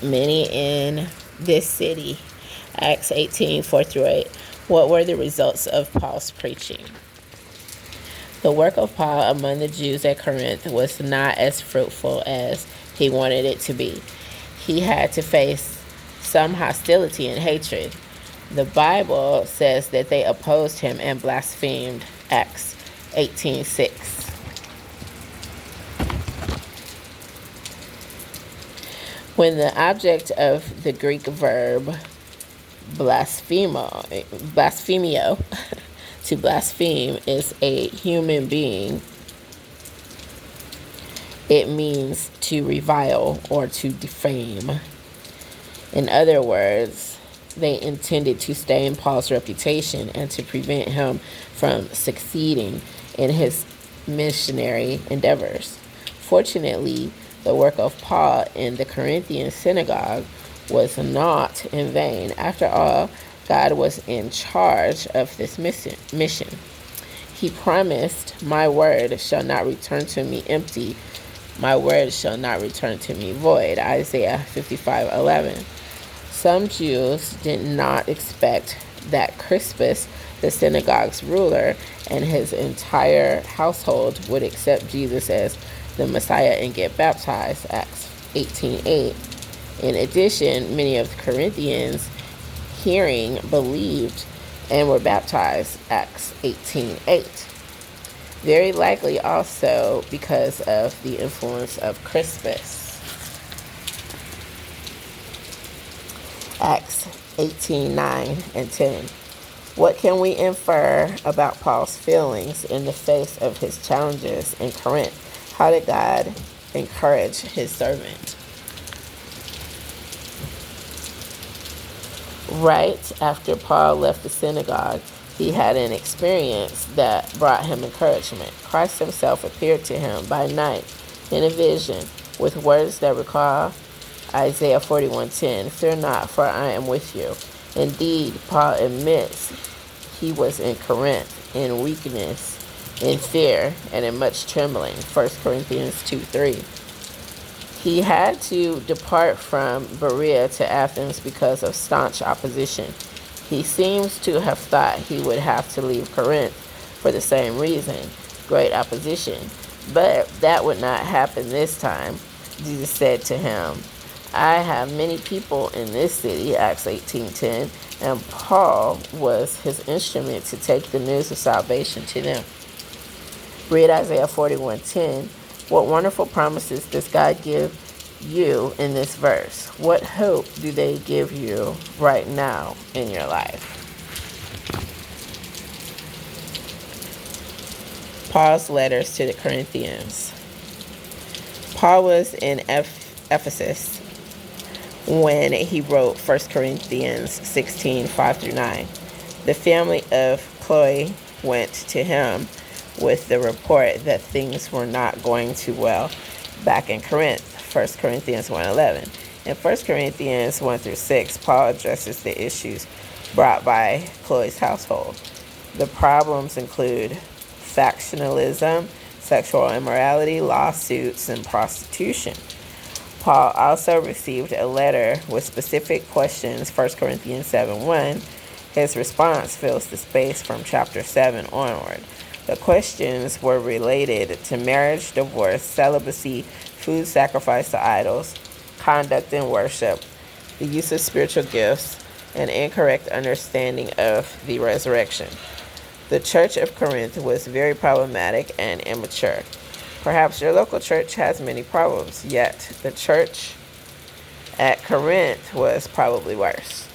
many in this city. Acts 18:4-8. What were the results of Paul's preaching? The work of Paul among the Jews at Corinth was not as fruitful as he wanted it to be. He had to face some hostility and hatred. The Bible says that they opposed him and blasphemed. Acts 18:6. When the object of the Greek verb blasphemio to blaspheme is a human being, it means to revile or to defame. In other words, they intended to stain Paul's reputation and to prevent him from succeeding in his missionary endeavors. Fortunately, the work of Paul in the Corinthian synagogue was not in vain. After all, God was in charge of this mission. He promised, "My word shall not return to me empty. My word shall not return to me void." Isaiah 55:11. Some Jews did not expect that Crispus, the synagogue's ruler, and his entire household would accept Jesus as the Messiah and get baptized. Acts 18:8. In addition, many of the Corinthians hearing believed and were baptized. Acts 18:8. Very likely also because of the influence of Crispus. Acts 18:9 and 10. What can we infer about Paul's feelings in the face of his challenges in Corinth? How did God encourage his servant? Right after Paul left the synagogue, he had an experience that brought him encouragement. Christ himself appeared to him by night in a vision with words that recall Isaiah 41:10, "Fear not, for I am with you." Indeed, Paul admits he was in Corinth in weakness, in fear, and in much trembling. 1 Corinthians 2:3. He had to depart from Berea to Athens because of staunch opposition. He seems to have thought he would have to leave Corinth for the same reason, great opposition. But that would not happen this time. Jesus said to him, "I have many people in this city," Acts 18:10, and Paul was his instrument to take the news of salvation to them. Read Isaiah 41:10. What wonderful promises does God give you in this verse? What hope do they give you right now in your life? Paul's letters to the Corinthians. Paul was in Ephesus when he wrote 1 Corinthians 16:5-9. The family of Chloe went to him with the report that things were not going too well back in Corinth, 1 Corinthians 1:11. In 1 Corinthians 1-6, Paul addresses the issues brought by Chloe's household. The problems include factionalism, sexual immorality, lawsuits, and prostitution. Paul also received a letter with specific questions, 1 Corinthians 7:1. His response fills the space from chapter 7 onward. The questions were related to marriage, divorce, celibacy, food sacrificed to idols, conduct in worship, the use of spiritual gifts, and incorrect understanding of the resurrection. The church of Corinth was very problematic and immature. Perhaps your local church has many problems, yet the church at Corinth was probably worse.